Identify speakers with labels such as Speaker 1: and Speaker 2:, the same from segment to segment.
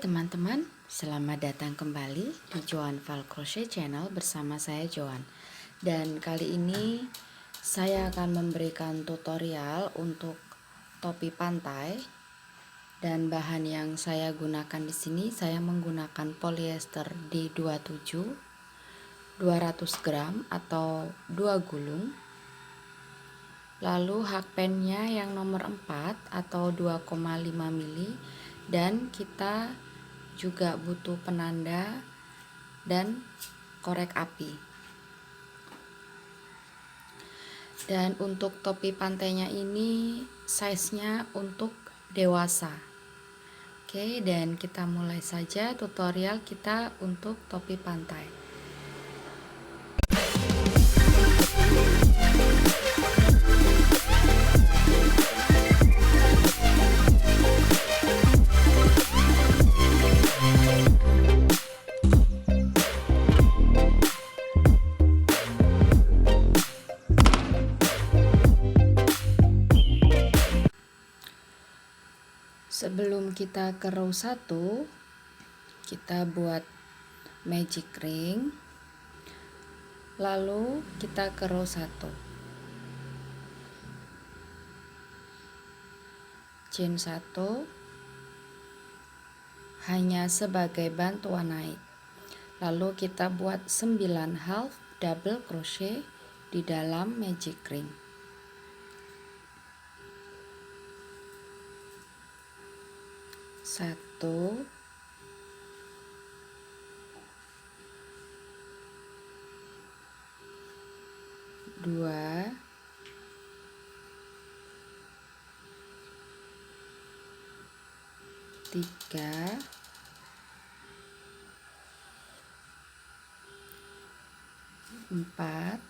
Speaker 1: teman-teman, selamat datang kembali di Joan Val Crochet Channel bersama saya Joan. Dan kali ini saya akan memberikan tutorial untuk topi pantai. Dan bahan yang saya gunakan di sini, saya menggunakan polyester D27 200 gram atau 2 gulung. Lalu hakpennya yang nomor 4 atau 2,5 mili, dan kita juga butuh penanda dan korek api. Dan untuk topi pantainya ini size-nya untuk dewasa. Oke, dan kita mulai saja tutorial kita untuk topi pantai. Sebelum kita ke row 1, kita buat magic ring. Lalu kita ke row 1. Chain 1 hanya sebagai bantuan naik. Lalu kita buat 9 half double crochet di dalam magic ring. 1, 2, 3, 4,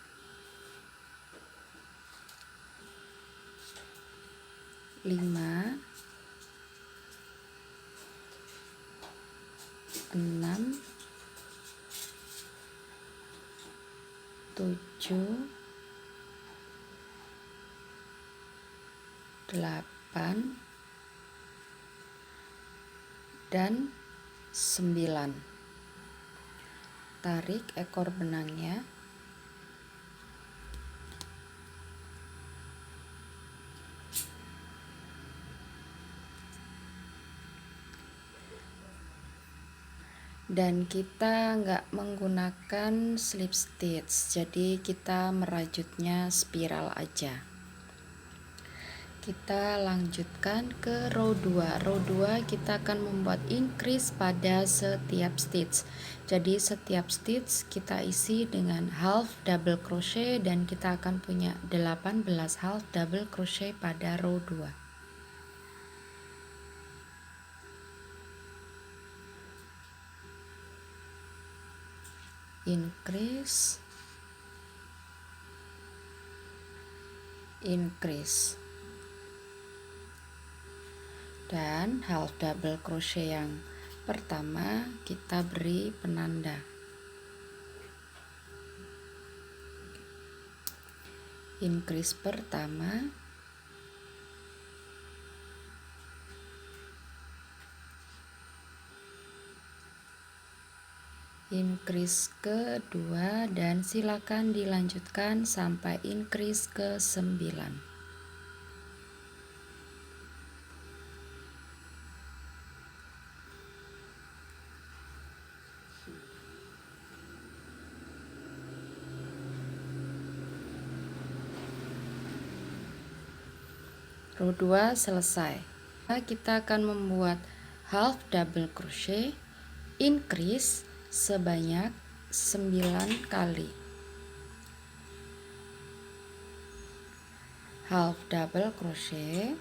Speaker 1: 5, 6, 7, 8, dan 9. Tarik ekor benangnya. Dan kita nggak menggunakan slip stitch, jadi kita merajutnya spiral aja. Kita lanjutkan ke row 2. Row 2 kita akan membuat increase pada setiap stitch. Jadi setiap stitch kita isi dengan half double crochet, dan kita akan punya 18 half double crochet pada row 2. Increase, increase, dan half double crochet yang pertama kita beri penanda. Increase pertama, increase kedua, dan silakan dilanjutkan sampai increase ke 9. Row 2 selesai. Kita akan membuat half double crochet increase sebanyak 9 kali. Half double crochet,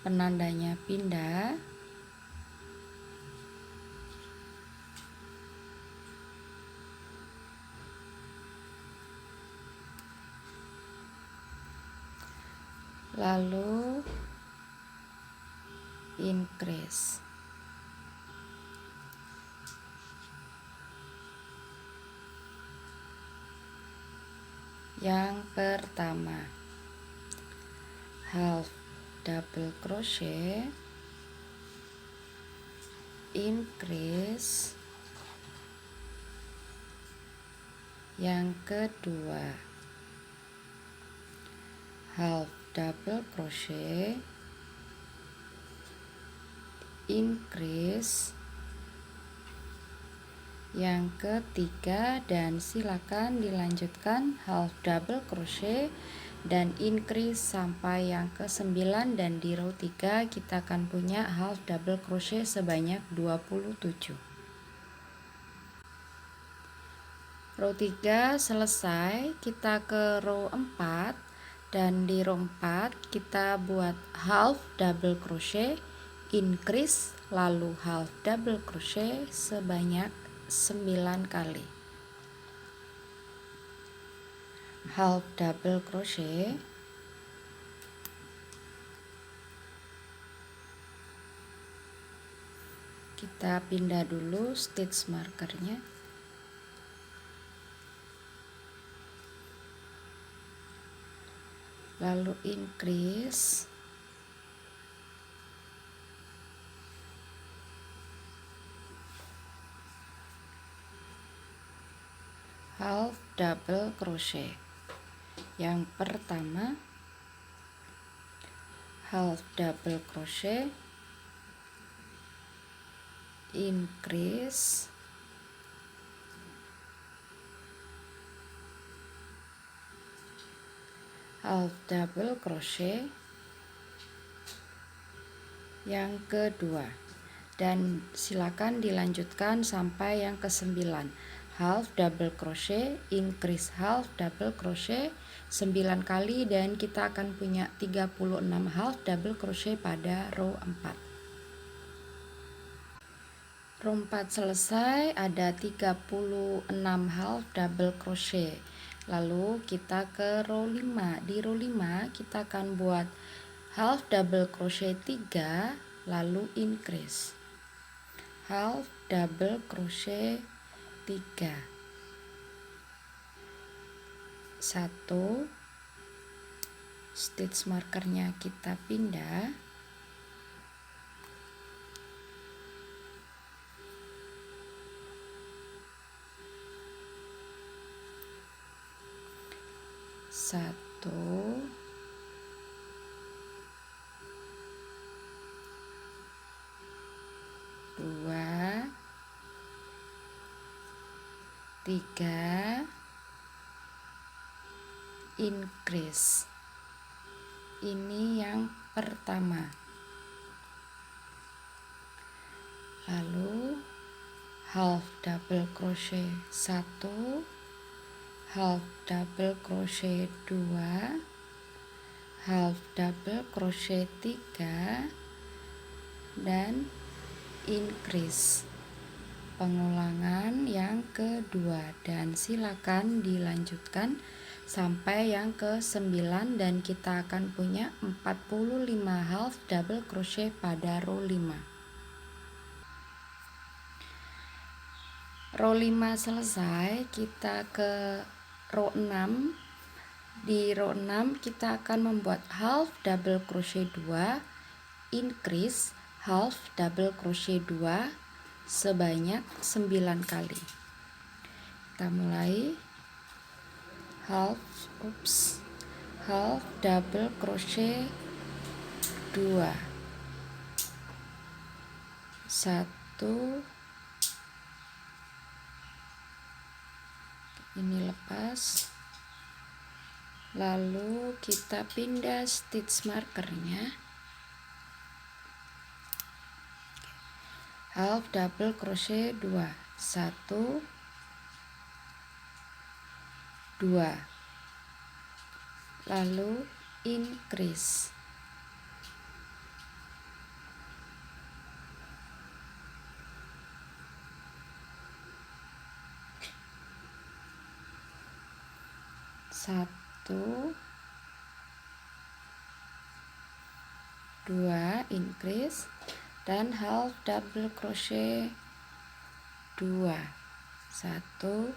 Speaker 1: penandanya pindah, lalu increase. Yang pertama, half double crochet, increase, yang kedua half double crochet, increase, yang ketiga, dan silakan dilanjutkan half double crochet dan increase sampai yang ke-9, dan di row 3 kita akan punya half double crochet sebanyak 27. Row 3 selesai, kita ke row 4, dan di row 4 kita buat half double crochet, increase, lalu half double crochet sebanyak 9 kali. Half double crochet, kita pindah dulu stitch markernya, lalu increase, half double crochet. Yang pertama half double crochet, increase, half double crochet, yang kedua, dan silakan dilanjutkan sampai yang ke-9, half double crochet, increase, half double crochet 9 kali, dan kita akan punya 36 half double crochet pada row 4. Row 4 selesai, ada 36 half double crochet. Lalu kita ke row 5. Di row 5 kita akan buat half double crochet 3, lalu increase, half double crochet 3, 1, stitch markernya kita pindah, satu, dua, tiga, increase. Ini yang pertama. Lalu half double crochet 1, half double crochet 2, half double crochet 3, dan increase. Pengulangan yang kedua, dan silakan dilanjutkan sampai yang ke-9, dan kita akan punya 45 half double crochet pada row 5. Row 5 selesai, kita ke row 6. Di row 6 kita akan membuat half double crochet 2, increase, half double crochet 2 sebanyak 9 kali. Kita mulai half double crochet 2, 1, ini lepas, lalu kita pindah stitch markernya, half double crochet 2, 1, 2, lalu increase, satu, dua, increase, dan half double crochet 2, 1,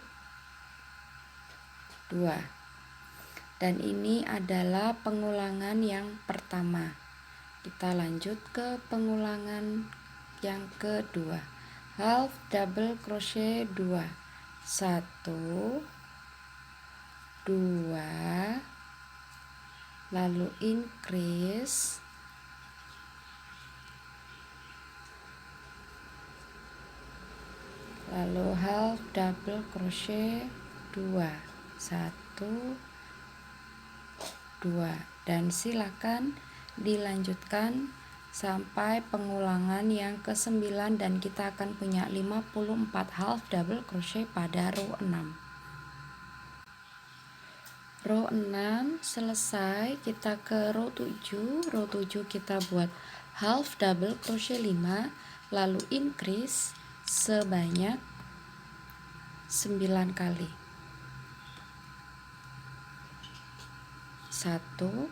Speaker 1: 2, dan ini adalah pengulangan yang pertama. Kita lanjut ke pengulangan yang kedua, half double crochet 2, 1 2, lalu increase, lalu half double crochet 2, 1 2, dan silakan dilanjutkan sampai pengulangan yang ke-9 dan kita akan punya 54 half double crochet pada row 6. Row 6 selesai, kita ke row 7. Row 7 kita buat half double crochet 5, lalu increase sebanyak 9 kali. 1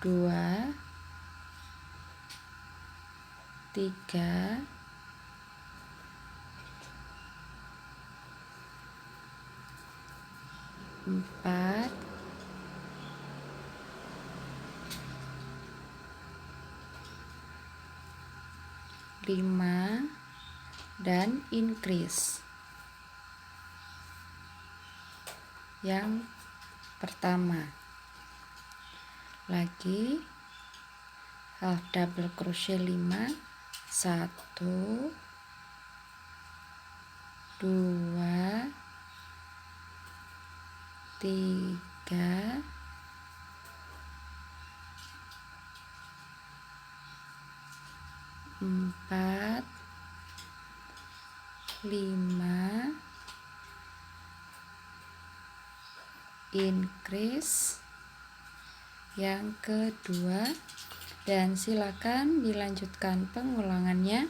Speaker 1: 2 3 4 5 dan increase. Yang pertama lagi half double crochet 5, 1 2 3 4 5 increase yang kedua, dan silakan dilanjutkan pengulangannya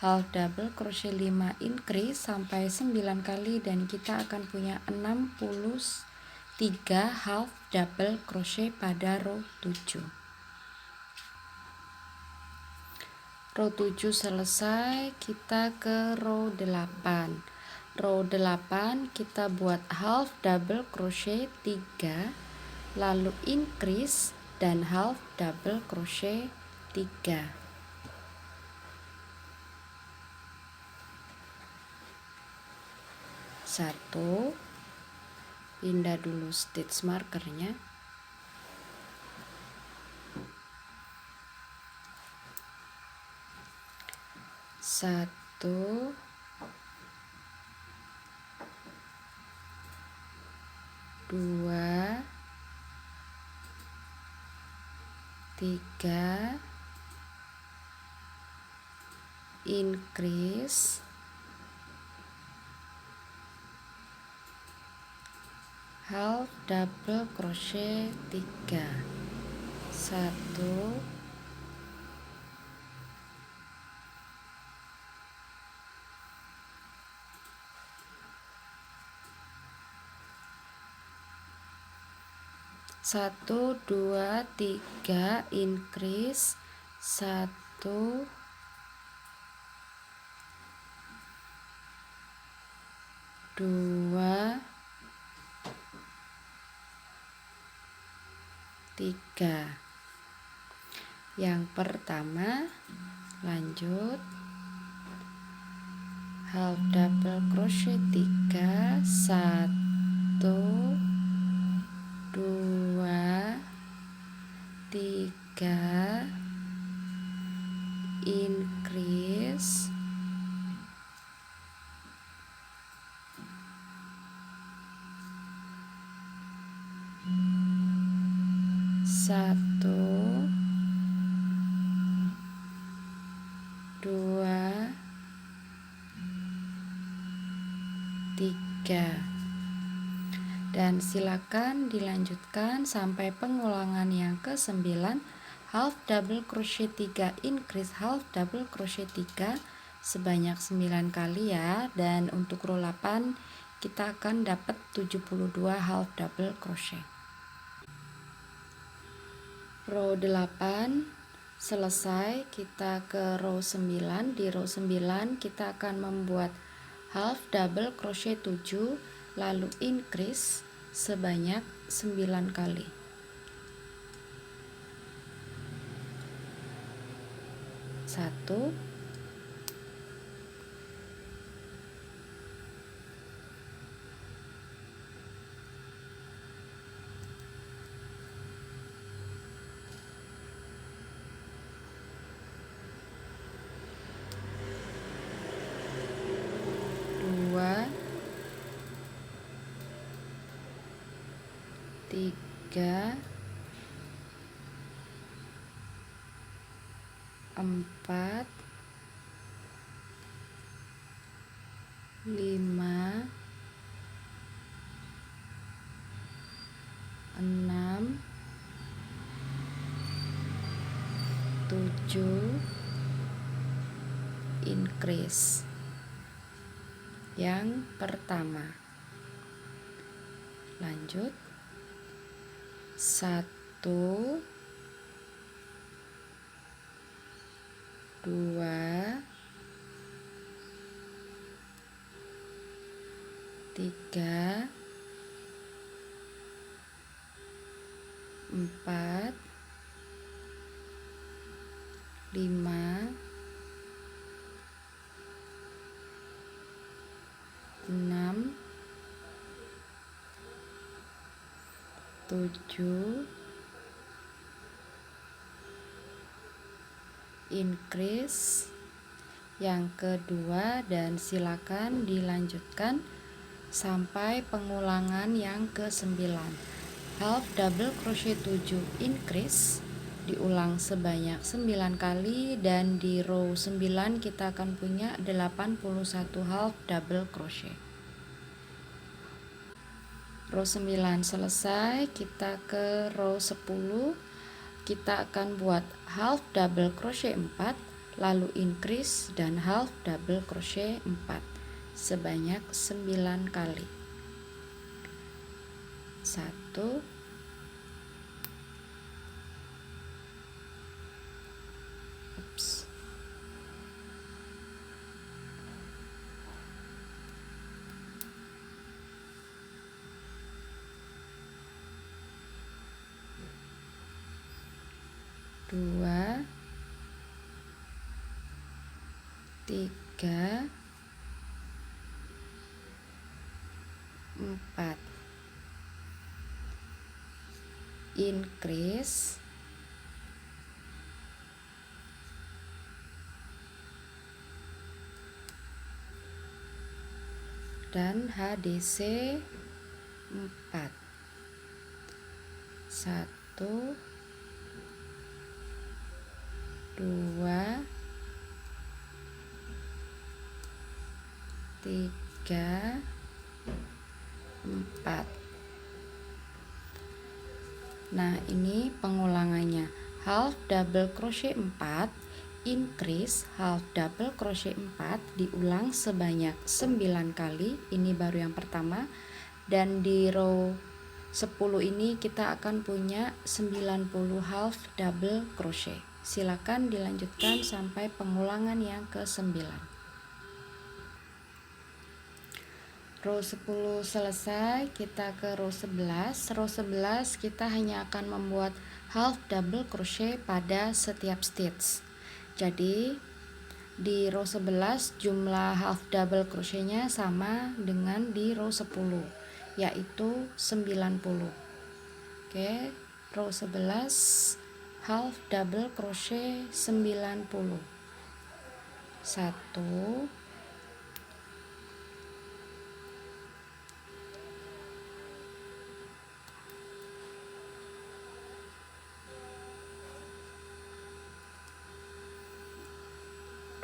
Speaker 1: half double crochet 5 increase sampai 9 kali dan kita akan punya 63 half double crochet pada row 7. Row 7 selesai, kita ke row 8. Row 8 kita buat half double crochet 3, lalu increase dan half double crochet 3. 1, pindah dulu stitch markernya. 1 2 3 increase, half double crochet 3, 1 1 2 3 increase, 1 2 3. Yang pertama lanjut half double crochet 3, 1 2 3 increase, 1 2 3, dan silakan dilanjutkan sampai pengulangan yang ke-9 half double crochet 3 increase half double crochet 3 sebanyak 9 kali ya. Dan untuk row 8 kita akan dapat 72 half double crochet. Row 8 selesai, kita ke row 9. Di row 9 kita akan membuat half double crochet 7, lalu increase sebanyak 9 kali. 1, 2, 3, 4, 5, 6, 7, increase. Yang pertama, lanjut 1, 2, 3, 4, 5, 6, 7, increase. Yang kedua, dan silakan dilanjutkan sampai pengulangan yang ke-9. Half double crochet 7 increase diulang sebanyak 9 kali, dan di row 9 kita akan punya 81 half double crochet. Row 9 selesai, kita ke row 10. Kita akan buat half double crochet 4, lalu increase dan half double crochet 4 sebanyak 9 kali. 1, 2, 3, 4, increase, dan HDC 4. 1, 2, 3, 4. Nah, ini pengulangannya. Half double crochet 4, increase half double crochet 4 diulang sebanyak 9 kali. Ini baru yang pertama. Dan di row 10 ini kita akan punya 90 half double crochet. Silakan dilanjutkan sampai pengulangan yang ke-9. Row 10 selesai, kita ke row 11. Row 11 kita hanya akan membuat half double crochet pada setiap stitch. Jadi di row 11 jumlah half double crochetnya sama dengan di row 10, yaitu 90. Oke, row 11 half double crochet 90. 1,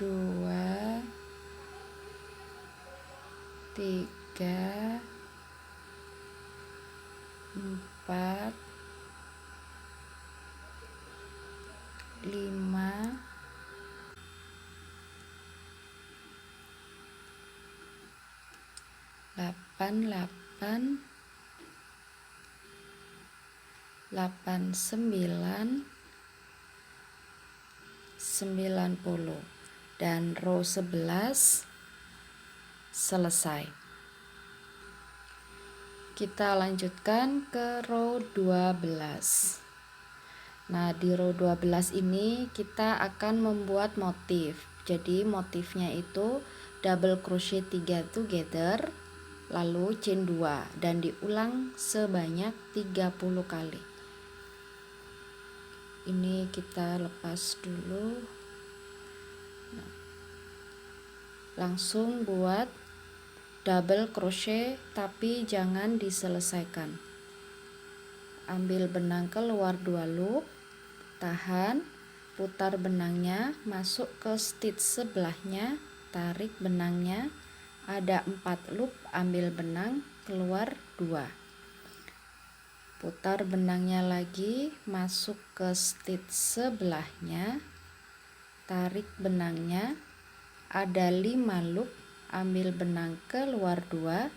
Speaker 1: 2, 3, 4, 5, 8, 9, 90. Dan row 11 selesai. Kita lanjutkan ke row 12. Nah, di row 12 ini kita akan membuat motif. Jadi motifnya itu double crochet 3 together, lalu chain 2 dan diulang sebanyak 30 kali. Ini kita lepas dulu. Nah, langsung buat double crochet tapi jangan diselesaikan. Ambil benang keluar 2 loop, tahan, putar benangnya, masuk ke stitch sebelahnya, tarik benangnya, ada 4 loop, ambil benang keluar 2, putar benangnya lagi, masuk ke stitch sebelahnya, tarik benangnya, ada 5 loop, ambil benang keluar 2,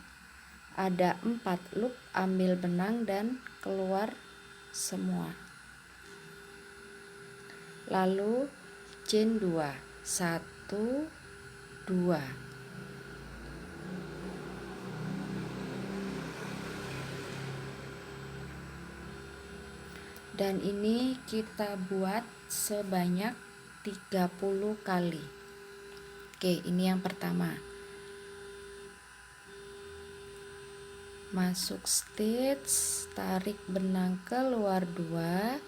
Speaker 1: ada 4 loop, ambil benang dan keluar semua. Lalu chain 2, 1 2. Dan ini kita buat sebanyak 30 kali. Oke, ini yang pertama. Masuk stitch, tarik benang keluar 2,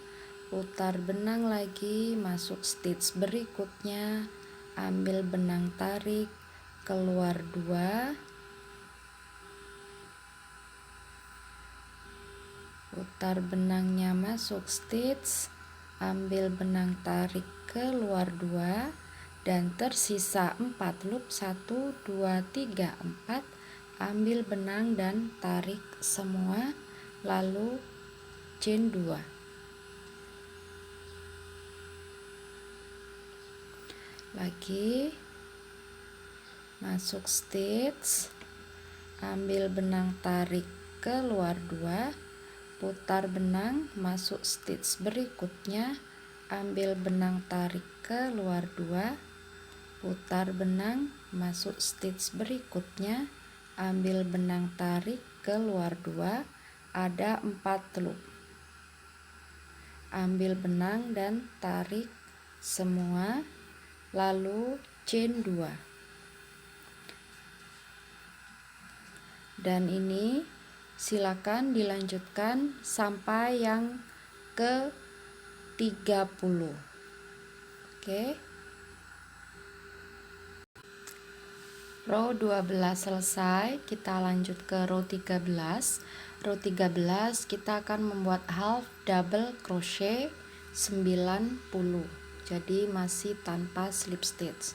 Speaker 1: putar benang lagi, masuk stitch berikutnya, ambil benang tarik keluar 2, putar benangnya masuk stitch, ambil benang tarik keluar 2 dan tersisa 4 loop, 1 2 3 4, ambil benang dan tarik semua, lalu chain 2. Lagi masuk stitch, ambil benang tarik keluar 2, putar benang masuk stitch berikutnya, ambil benang tarik keluar 2, putar benang masuk stitch berikutnya, ambil benang tarik keluar 2, ada 4 loop, ambil benang dan tarik semua, lalu chain 2. Dan ini silakan dilanjutkan sampai yang ke 30. Oke. Row 12 selesai, kita lanjut ke row 13. Row 13 kita akan membuat half double crochet 90. Jadi masih tanpa slip stitch.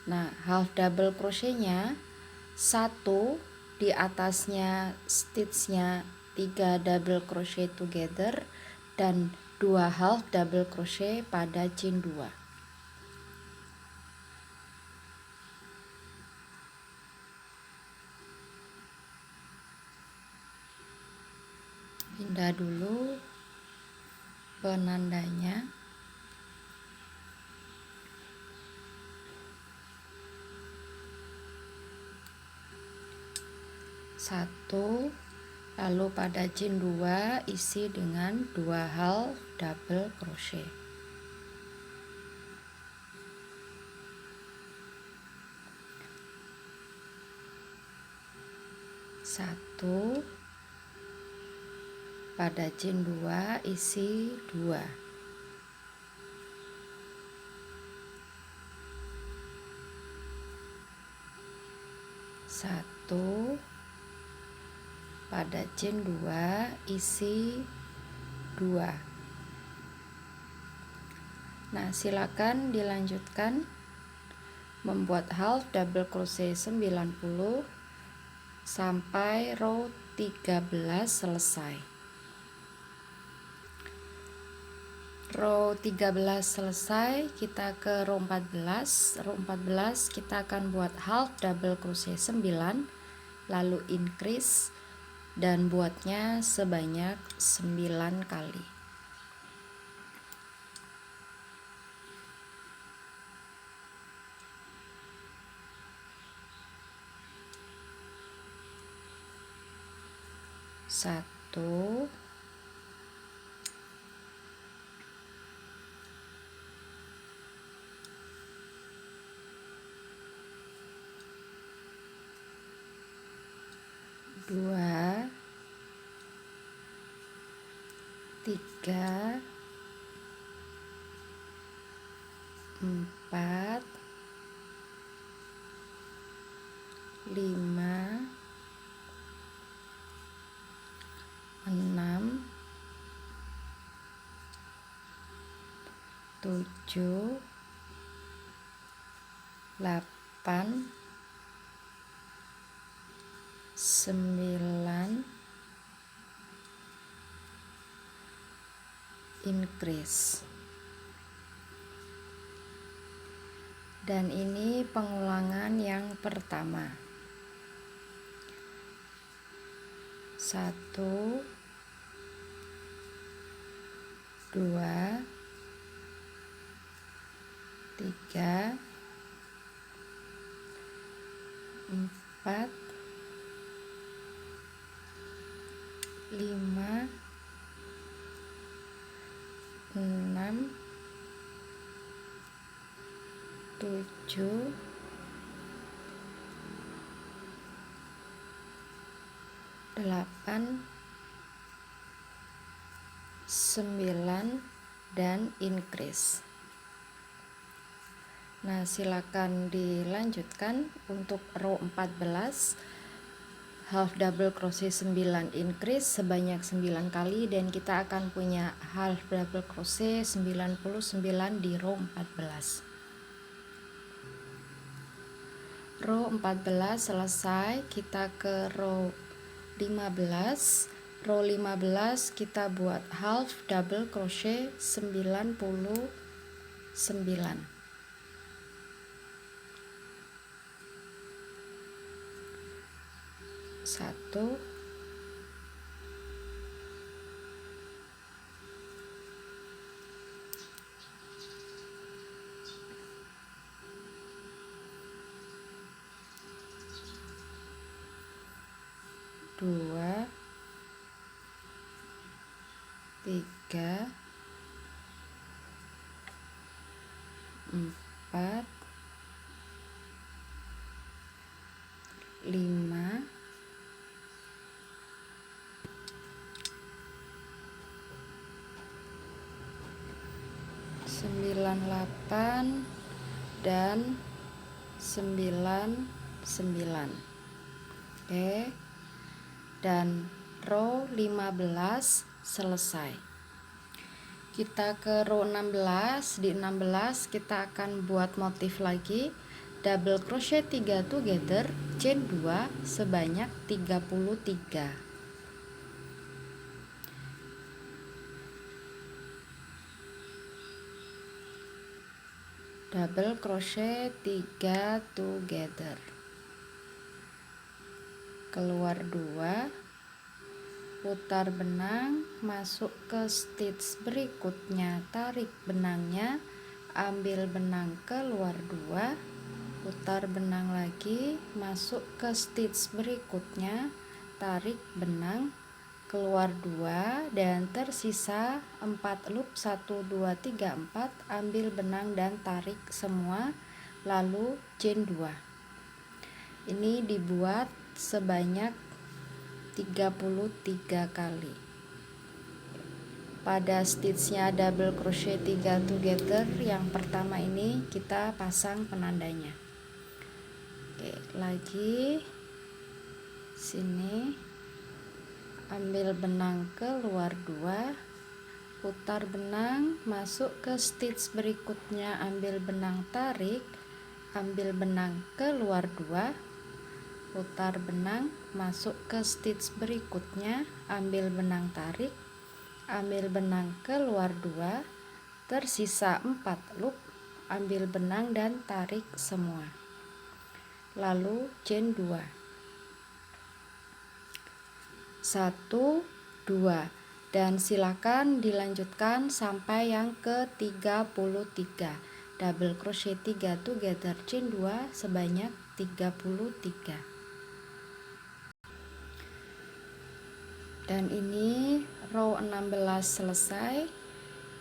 Speaker 1: Nah, half double crochetnya 1 di atasnya stitchnya 3 double crochet together dan 2 half double crochet pada chain 2. Pindah dulu penandanya. Satu, lalu pada chain 2 isi dengan 2 half double crochet. Satu, pada chain 2 isi 2. Satu, pada chain 2 isi 2. Nah, silakan dilanjutkan membuat half double crochet 90 sampai row 13 selesai. Row 13 selesai, kita ke row 14. Row 14 kita akan buat half double crochet 9, lalu increase dan buatnya sebanyak 9 kali. 1, 2, 3, 4, 5, 6, 7, 8, 9, increase. Dan ini pengulangan yang pertama. 1, 2, 3, 4, 5, 6, 7, 8, 9, dan increase. Nah, silakan dilanjutkan untuk row 14 half double crochet 9 increase sebanyak 9 kali, dan kita akan punya half double crochet 99 di row 14. Row 14 selesai, kita ke row 15. Row 15 kita buat half double crochet 99. 1, 2, 3, 4, 5, 98, dan 99. Oke, dan row 15 selesai. Kita ke row 16. Di 16 kita akan buat motif lagi, double crochet 3 together, chain 2 sebanyak 33. Double crochet 3 together, keluar 2, putar benang, masuk ke stitch berikutnya, tarik benangnya, ambil benang keluar 2, putar benang lagi, masuk ke stitch berikutnya, tarik benang keluar 2, dan tersisa 4 loop, 1 2 3 4, ambil benang dan tarik semua, lalu chain 2. Ini dibuat sebanyak 33 kali. Pada stitchnya double crochet 3 together yang pertama ini kita pasang penandanya. Oke, lagi sini, ambil benang keluar 2, putar benang, masuk ke stitch berikutnya, ambil benang tarik, ambil benang keluar 2, putar benang, masuk ke stitch berikutnya, ambil benang tarik, ambil benang keluar 2, tersisa 4 loop, ambil benang dan tarik semua, lalu chain 2, 1, 2, dan silakan dilanjutkan sampai yang ke 33. Double crochet 3 together, chain 2 sebanyak 33. Dan ini row 16 selesai,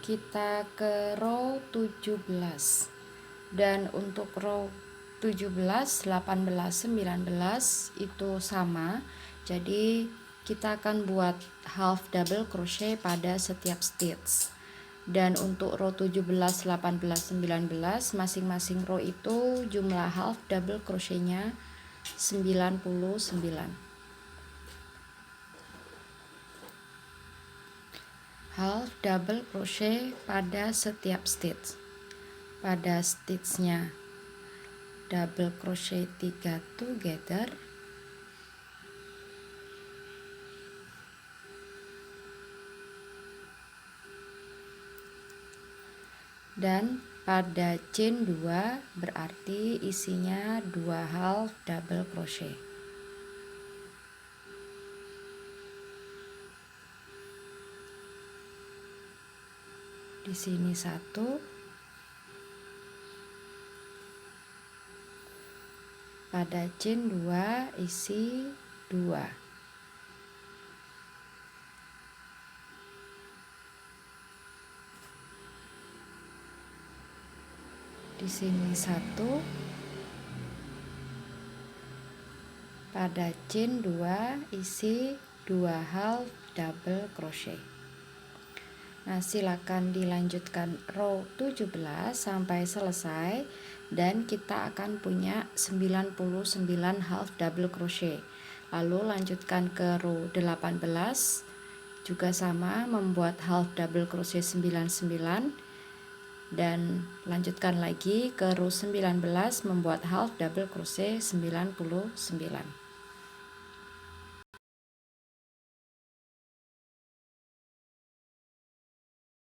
Speaker 1: kita ke row 17. Dan untuk row 17, 18, 19 itu sama. Jadi kita akan buat half double crochet pada setiap stitch. Dan untuk row 17, 18, 19 masing-masing row itu jumlah half double crochetnya 99. Half double crochet pada setiap stitch. Pada stitchnya double crochet 3 together, dan pada chain 2 berarti isinya 2 half double crochet. Di sini 1, pada chain 2 isi 2. Di sini 1, pada chain 2 isi 2 half double crochet. Nah, silakan dilanjutkan row 17 sampai selesai dan kita akan punya 99 half double crochet. Lalu lanjutkan ke row 18 juga sama, membuat half double crochet 99 dan lanjutkan lagi ke row 19 membuat half double crochet 99.